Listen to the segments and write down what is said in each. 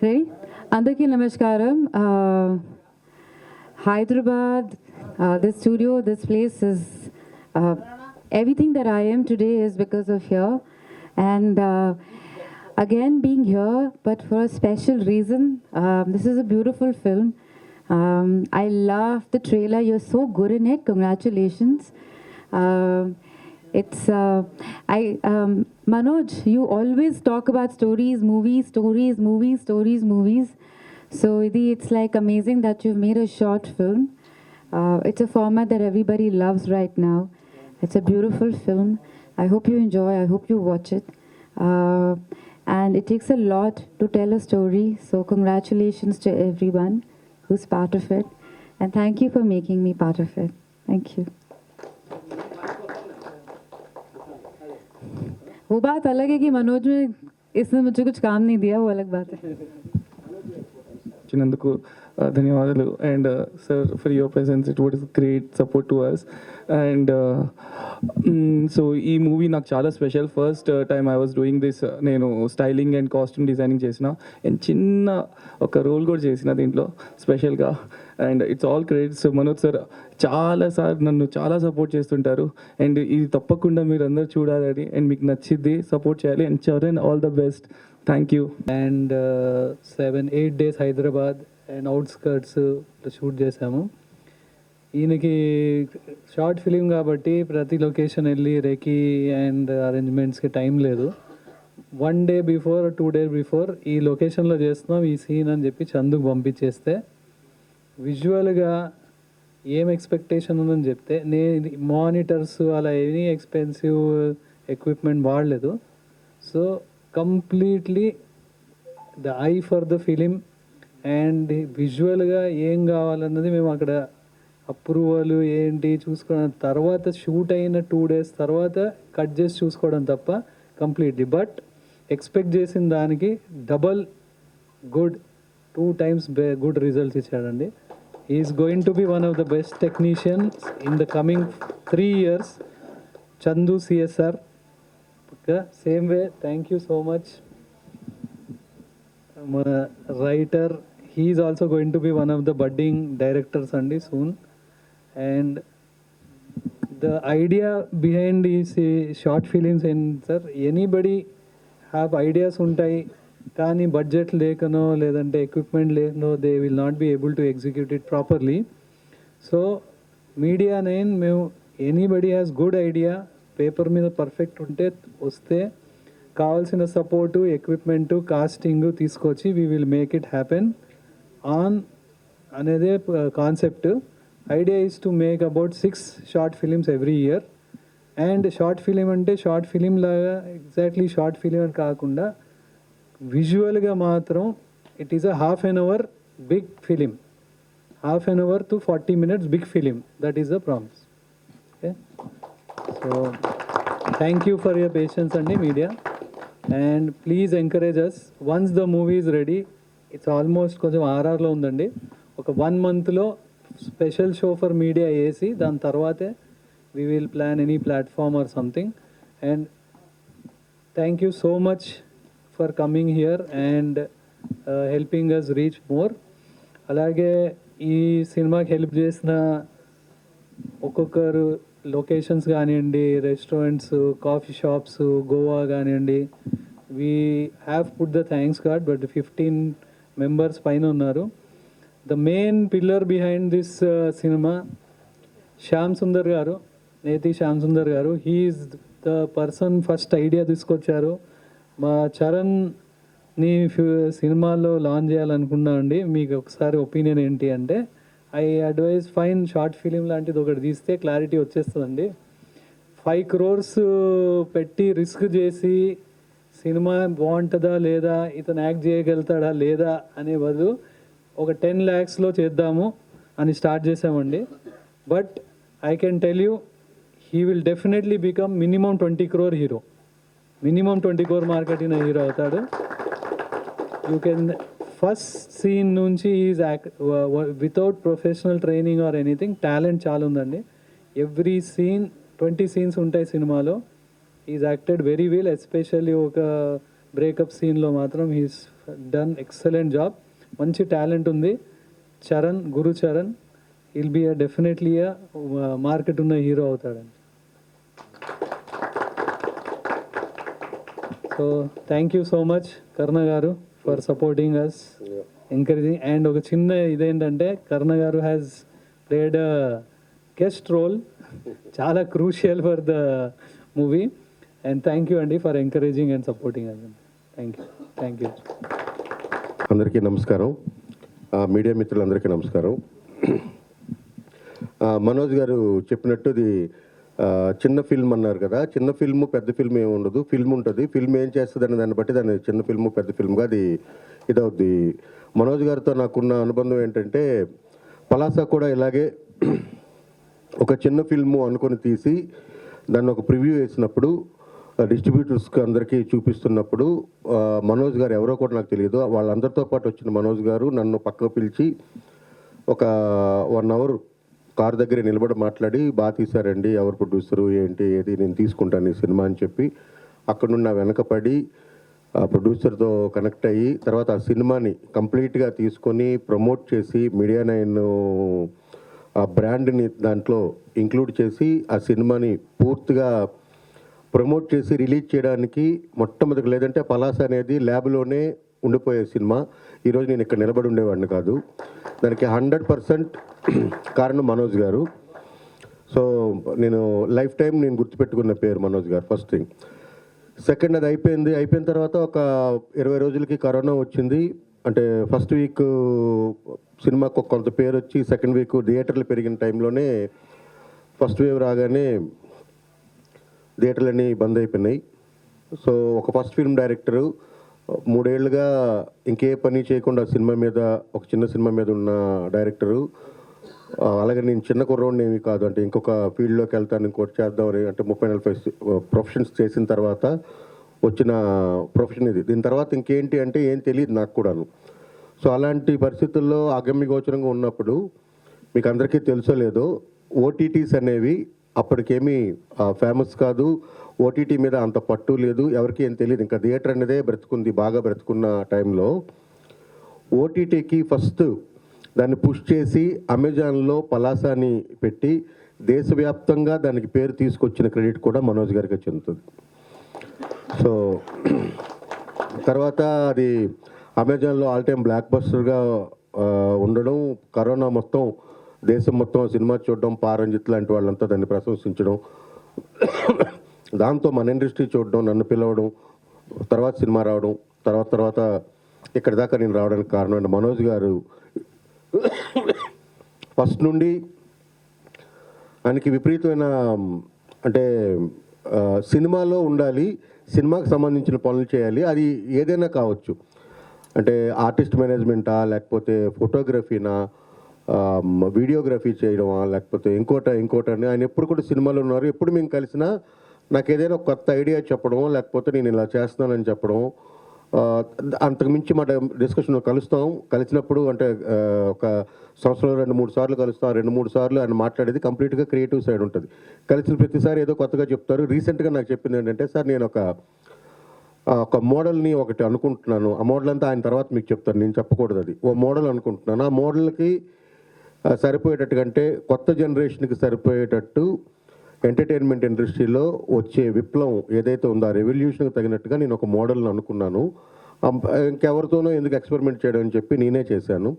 Ready? Andarki Namaskaram. Hyderabad, this studio, this place is uh, everything that I am today is because of here. And again, being here, but for a special reason. This is a beautiful film. I love the trailer. You're so good in it. Congratulations. It's Manoj, you always talk about stories, movies, stories, movies, stories, movies. So it's like amazing that you've made a short film. It's a format that everybody loves right now. It's a beautiful film. I hope you enjoy. I hope you watch it. And it takes a lot to tell a story. So congratulations to everyone who's part of it. And thank you for making me part of it. Thank you. वो बात अलग है कि मनोज में इसने मुझे कुछ काम नहीं दिया, वो अलग बात है. వచ్చినందుకు ధన్యవాదాలు and sir for your presence it what is great support to us and so ఈ మూవీ నాకు చాలా special. First time I was doing this. నేను స్టైలింగ్ అండ్ కాస్ట్యూమ్ డిజైనింగ్ చేసిన అండ్ చిన్న ఒక రోల్ కూడా చేసిన దీంట్లో స్పెషల్గా. And it's all credits Manoj sir. చాలాసార్లు నన్ను చాలా సపోర్ట్ చేస్తుంటారు అండ్ ఇది తప్పకుండా మీరు అందరు చూడాలని అండ్ మీకు నచ్చిద్ది సపోర్ట్ చేయాలి. And Charan all the best. Thank you. And 7-8 days Hyderabad and outskirts shoot చేసాము. ఈయనకి షార్ట్ ఫిలిం కాబట్టి ప్రతి లొకేషన్ వెళ్ళి రెకీ అండ్ అరేంజ్మెంట్స్కి టైం లేదు. 1 day బిఫోర్ 2 days బిఫోర్ ఈ లొకేషన్లో చేస్తున్నాం ఈ సీన్ అని చెప్పి చందుకు పంపించేస్తే విజువల్గా ఏం ఎక్స్పెక్టేషన్ ఉందని చెప్తే నేను మానిటర్స్ అలా ఎనీ ఎక్స్పెన్సివ్ ఎక్విప్మెంట్ వాడలేదు. So completely the eye for the film and విజువల్గా ఏం కావాలన్నది మేము అక్కడ అప్రూవల్ ఏంటి చూసుకోవడం తర్వాత షూట్ అయిన 2 days తర్వాత కట్ చేసి చూసుకోవడం తప్ప కంప్లీట్లీ. బట్ ఎక్స్పెక్ట్ చేసిన దానికి double good 2 times good results ఇచ్చాడండి. Is going to be one of the best technicians in the coming 3 years. Chandu CSR same way. Thank you so much. మన writer he is also going to be one of the budding directors అండి soon. And the idea behind ఈ short films ఏంటి sir, anybody have ideas ఉంటాయి కానీ budget లేకనో లేదంటే equipment లేకనో they will not be able to execute it properly. So media నేను మేము anybody has good idea paper మీద పర్ఫెక్ట్ ఉంటే వస్తే కావాల్సిన సపోర్టు ఎక్విప్మెంటు కాస్టింగ్ తీసుకొచ్చి we will make it happen on అనేదే concept. Idea is to make about 6 short films every year. And short film అంటే short film లాగా ఎగ్జాక్ట్లీ షార్ట్ ఫిలిం అని కాకుండా విజువల్గా మాత్రం it is a half an hour big film. 1/2 hour to 40 minutes big film. That is the promise. Okay, so thank you for your patience అండి media. And please encourage us once the movie is ready. It's almost కొంచెం ఆర్ఆర్లో ఉందండి. ఒక 1 monthలో special show for media వేసి దాని తర్వాతే we will plan any platform or something. And thank you so much for coming here and helping us reach more. అలాగే ఈ సినిమాకి హెల్ప్ చేసిన ఒక్కొక్కరు లొకేషన్స్ కానివ్వండి, రెస్టారెంట్స్, కాఫీ షాప్స్, గోవా కానివ్వండి, we have put the thanks card. But 15 members పైన ఉన్నారు. The main pillar behind this cinema Shyam Sundar garu, Neti Shyam Sundar garu. He's the person first idea తీసుకొచ్చారు. మా చరణ్ని సినిమాలో లాంచ్ చేయాలనుకున్నా అండి. మీకు ఒకసారి ఒపీనియన్ ఏంటి అంటే I advise fine short film లాంటిది ఒకటి తీస్తే క్లారిటీ వచ్చేస్తుందండి. 5 crores పెట్టి రిస్క్ చేసి సినిమా బాగుంటుందా లేదా, ఇతను యాక్ట్ చేయగలుగుతాడా లేదా అనే బదులు ఒక 10 lakhsలో చేద్దాము అని స్టార్ట్ చేసామండి. But I can tell you he will definitely become minimum 20 crore hero. Minimum 20 crore market అయిన హీరో అవుతాడు. యూ కెన్ ఫస్ట్ సీన్ నుంచి is without professional training or anything talent చాలా ఉందండి. ఎవ్రీ సీన్ 20 scenes ఉంటాయి సినిమాలో. Is acted very well. Especially ఒక breakup సీన్లో మాత్రం హీస్ డన్ ఎక్సలెంట్ జాబ్. మంచి టాలెంట్ ఉంది. Charan, Guru Charan will be definitely market ఉన్న hero అవుతాడండి. So thank you so much Karna garu for supporting us, encouraging. And ఒక చిన్న ఇదేంటంటే Karna garu has played a guest role, చాలా crucial for the movie. And thank you అండి for encouraging and supporting us. Thank you. అందరికీ నమస్కారం, media మిత్రులందరికీ నమస్కారం. మనోజ్ గారు చెప్పినట్టు ఇది చిన్న ఫిల్మ్ అన్నారు కదా, చిన్న ఫిల్మ్ పెద్ద ఫిల్మ్ ఏమి ఉండదు, ఫిల్మ్ ఉంటుంది. ఫిల్మ్ ఏం చేస్తుంది అనే దాన్ని బట్టి దాన్ని చిన్న ఫిల్మ్ పెద్ద ఫిల్మ్గా అది ఇదవుద్ది. మనోజ్ గారితో నాకున్న అనుబంధం ఏంటంటే పలాస కూడా ఇలాగే ఒక చిన్న ఫిల్ము అనుకొని తీసి దాన్ని ఒక ప్రివ్యూ వేసినప్పుడు డిస్ట్రిబ్యూటర్స్కి అందరికీ చూపిస్తున్నప్పుడు మనోజ్ గారు ఎవరో కూడా నాకు తెలియదు, వాళ్ళందరితో పాటు వచ్చిన మనోజ్ గారు నన్ను పక్కకు పిలిచి ఒక 1 అవర్ కార్ దగ్గర నిలబడి మాట్లాడి, బాగా తీశారండి, ఎవరు ప్రొడ్యూసరు ఏంటి ఏది, నేను తీసుకుంటాను ఈ సినిమా అని చెప్పి అక్కడ నుండి నా వెనకపడి ఆ ప్రొడ్యూసర్తో కనెక్ట్ అయ్యి తర్వాత ఆ సినిమాని కంప్లీట్గా తీసుకొని ప్రమోట్ చేసి మీడియా 9 ఆ బ్రాండ్ని దాంట్లో ఇంక్లూడ్ చేసి ఆ సినిమాని పూర్తిగా ప్రమోట్ చేసి రిలీజ్ చేయడానికి మొట్టమొదటి, లేదంటే పలాస అనేది ల్యాబ్లోనే ఉండిపోయే సినిమా. ఈరోజు నేను ఇక్కడ నిలబడి ఉండేవాడిని కాదు. దానికి 100% కారణం మనోజ్ గారు. సో నేను లైఫ్ టైం నేను గుర్తుపెట్టుకున్న పేరు మనోజ్ గారు, ఫస్ట్ థింగ్. సెకండ్, అది అయిపోయిన తర్వాత ఒక 20 రోజులకి కరోనా వచ్చింది. అంటే ఫస్ట్ వీక్ సినిమాకు కొంత పేరు వచ్చి సెకండ్ వీక్ థియేటర్లు పెరిగిన టైంలోనే ఫస్ట్ వేవ్ రాగానే థియేటర్లన్నీ బంద్ అయిపోయినాయి. సో ఒక ఫస్ట్ ఫిల్మ్ డైరెక్టరు 3 ఏళ్ళుగా ఇంకే పని చేయకుండా సినిమా మీద, ఒక చిన్న సినిమా మీద ఉన్న డైరెక్టరు, అలాగే నేను చిన్న కుర్రోడిని ఏమీ కాదు, అంటే ఇంకొక ఫీల్డ్లోకి వెళ్తాను, ఇంకోటి చేద్దామని, అంటే 30-40 ప్రొఫెషన్స్ చేసిన తర్వాత వచ్చిన ప్రొఫెషన్ ఇది. దీని తర్వాత ఇంకేంటి అంటే ఏం తెలియదు నాకు కూడాను. సో అలాంటి పరిస్థితుల్లో అగమ్యగోచరంగా ఉన్నప్పుడు మీకు అందరికీ తెలుసో లేదో ఓటీటీస్ అనేవి అప్పటికేమీ ఫేమస్ కాదు, ఓటీటీ మీద అంత పట్టు లేదు, ఎవరికి ఏం తెలియదు. ఇంకా థియేటర్ అనేదే బ్రతుకుంది, బాగా బ్రతుకున్న టైంలో ఓటీటీకి ఫస్ట్ దాన్ని పుష్ చేసి అమెజాన్లో పలాసాని పెట్టి దేశవ్యాప్తంగా దానికి పేరు తీసుకొచ్చిన క్రెడిట్ కూడా మనోజ్ గారికి చెందుతుంది. సో తర్వాత అది అమెజాన్లో ఆల్ టైమ్ బ్లాక్ బస్టర్గా ఉండడం, కరోనా మొత్తం దేశం మొత్తం సినిమా చూడడం, పారంజిత్ లాంటి వాళ్ళంతా దాన్ని ప్రశంసించడం, దాంతో మన ఇండస్ట్రీ చూడడం, నన్ను పిలవడం, తర్వాత సినిమా రావడం, తర్వాత ఇక్కడ దాకా నేను రావడానికి కారణం అంటే మనోజ్ గారు ఫస్ట్ నుండి ఆయనకి విపరీతమైన, అంటే సినిమాలో ఉండాలి, సినిమాకి సంబంధించిన పనులు చేయాలి, అది ఏదైనా కావచ్చు. అంటే ఆర్టిస్ట్ మేనేజ్మెంటా, లేకపోతే ఫోటోగ్రఫీనా, వీడియోగ్రఫీ చేయడమా, లేకపోతే ఇంకోటి అని ఆయన ఎప్పుడు కూడా సినిమాలో ఉన్నారు. ఎప్పుడు మేము కలిసినా నాకు ఏదైనా ఒక కొత్త ఐడియా చెప్పడం, లేకపోతే నేను ఇలా చేస్తున్నానని చెప్పడం, అంతకుమించి మా డిస్కషన్ కలిసినప్పుడు అంటే ఒక సంవత్సరంలో 2-3 సార్లు కలుస్తాం. 2-3 సార్లు ఆయన మాట్లాడేది కంప్లీట్గా క్రియేటివ్ సైడ్ ఉంటుంది. కలిసిన ప్రతిసారి ఏదో కొత్తగా చెప్తారు. రీసెంట్గా నాకు చెప్పింది ఏంటంటే, సార్ నేను ఒక మోడల్ని ఒకటి అనుకుంటున్నాను, ఆ మోడల్ అంతా ఆయన తర్వాత మీకు చెప్తాను, నేను చెప్పకూడదు, అది ఓ మోడల్ అనుకుంటున్నాను, ఆ మోడల్కి సరిపోయేటట్టుగా, అంటే కొత్త జనరేషన్కి సరిపోయేటట్టు ఎంటర్టైన్మెంట్ ఇండస్ట్రీలో వచ్చే విప్లవం ఏదైతే ఉందో ఆ రెవల్యూషన్కి తగినట్టుగా నేను ఒక మోడల్ని అనుకున్నాను, ఇంకెవరితోనో ఎందుకు ఎక్స్పెరిమెంట్ చేయడం అని చెప్పి నేనే చేశాను,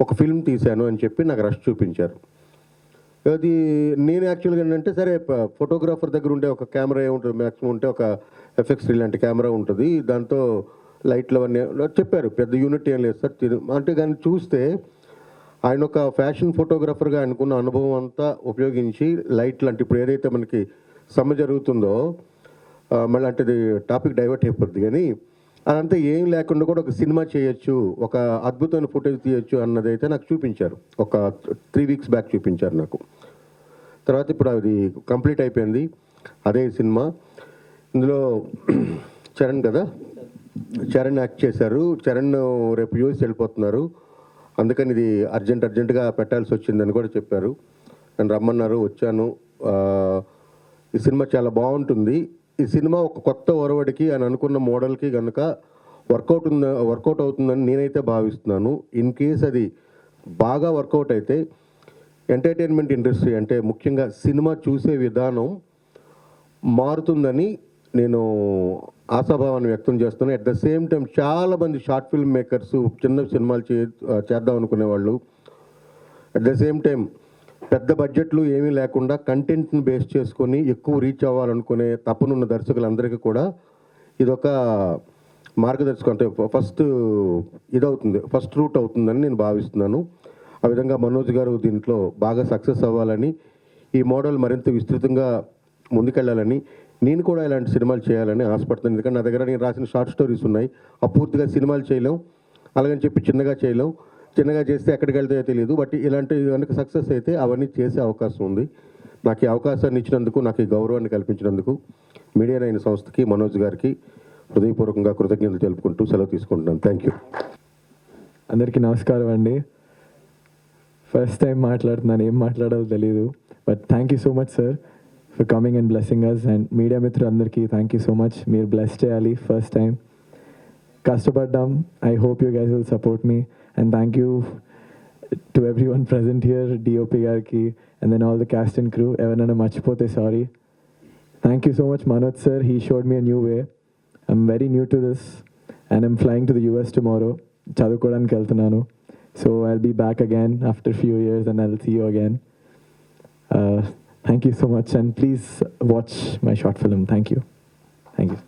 ఒక ఫిల్మ్ తీశాను అని చెప్పి నాకు రష్ చూపించారు. అది నేను యాక్చువల్గా ఏంటంటే, సరే ఫోటోగ్రాఫర్ దగ్గర ఉండే ఒక కెమెరా ఏముంటుంది, మ్యాక్సిమం ఉంటే ఒక FX3 లాంటి కెమెరా ఉంటుంది, దాంతో లైట్లు అవన్నీ చెప్పారు, పెద్ద యూనిట్ ఏం లేదు సార్ అంటే. కానీ చూస్తే ఆయన ఒక ఫ్యాషన్ ఫోటోగ్రాఫర్గా ఆయనకున్న అనుభవం అంతా ఉపయోగించి లైట్లు, అంటే ఇప్పుడు ఏదైతే మనకి సమ్మె జరుగుతుందో, మళ్ళీ అంటే టాపిక్ డైవర్ట్ అయిపోద్ది, కానీ అదంతా ఏం లేకుండా కూడా ఒక సినిమా చేయొచ్చు, ఒక అద్భుతమైన ఫుటేజ్ తీయొచ్చు అన్నదైతే నాకు చూపించారు. ఒక 3 వీక్స్ బ్యాక్ చూపించారు నాకు. తర్వాత ఇప్పుడు అది కంప్లీట్ అయిపోయింది, అదే సినిమా. ఇందులో చరణ్ కదా, చరణ్ యాక్ట్ చేశారు. చరణ్ రేపు యూఎస్ వెళ్ళిపోతున్నారు, అందుకని ఇది అర్జెంటుగా పెట్టాల్సి వచ్చిందని కూడా చెప్పారు. నన్ను రమ్మన్నారు, వచ్చాను. ఈ సినిమా చాలా బాగుంటుంది. ఈ సినిమా ఒక కొత్త ఒరవడికి అని అనుకున్న మోడల్కి కనుక వర్కౌట్ అవుతుందని నేనైతే భావిస్తున్నాను. ఇన్ కేస్ అది బాగా వర్కౌట్ అయితే ఎంటర్టైన్మెంట్ ఇండస్ట్రీ అంటే ముఖ్యంగా సినిమా చూసే విధానం మారుతుందని నేను ఆశాభావాన్ని వ్యక్తం చేస్తున్నాను. అట్ ద సేమ్ టైం చాలామంది షార్ట్ ఫిల్మ్ మేకర్స్ చిన్న సినిమాలు చేద్దాం అనుకునే వాళ్ళు, అట్ ద సేమ్ టైం పెద్ద బడ్జెట్లు ఏమీ లేకుండా కంటెంట్ని బేస్ చేసుకొని ఎక్కువ రీచ్ అవ్వాలనుకునే తపనున్న దర్శకులందరికీ కూడా ఇదొక మార్గదర్శకం, అంటే ఫస్ట్ రూట్ అవుతుందని నేను భావిస్తున్నాను. ఆ విధంగా మనోజ్ గారు దీంట్లో బాగా సక్సెస్ అవ్వాలని, ఈ మోడల్ మరింత విస్తృతంగా ముందుకెళ్ళాలని, నేను కూడా ఇలాంటి సినిమాలు చేయాలని ఆశపడుతున్నాను. ఎందుకంటే నా దగ్గర నేను రాసిన షార్ట్ స్టోరీస్ ఉన్నాయి. అపూర్తిగా సినిమాలు చేయలేం, అలాగని చెప్పి చిన్నగా చేయలేం. చిన్నగా చేస్తే ఎక్కడికి వెళ్తాయో తెలియదు. బట్ ఇలాంటి కనుక సక్సెస్ అయితే అవన్నీ చేసే అవకాశం ఉంది. నాకు ఈ అవకాశాన్ని ఇచ్చినందుకు, నాకు ఈ గౌరవాన్ని కల్పించినందుకు మీడియా 9 సంస్థకి, మనోజ్ గారికి హృదయపూర్వకంగా కృతజ్ఞతలు తెలుపుకుంటూ సెలవు తీసుకుంటున్నాను. Thank you. అందరికీ నమస్కారం అండి. ఫస్ట్ టైం మాట్లాడుతున్నాను, ఏం మాట్లాడాలో తెలీదు. But thank you so much sir for coming and blessing us. And media మిత్రులందరికీ థ్యాంక్ యూ సో మచ్. మీరు బ్లెస్ చేయాలి. ఫస్ట్ టైం కష్టపడ్డాం. I hope you guys will support me. And thank you to everyone present here, DOP గారికి, and then all the cast and crew. ఎవరైనా మర్చిపోతే sorry. Thank you so much Manoj sir. He showed me a new way. I'm very new to this and I'm flying to the US tomorrow. చదువుకోవడానికి వెళ్తున్నాను. So I'll be back again after a few years and I'll see you again. Thank you so much and please watch my short film. Thank you. Thank you.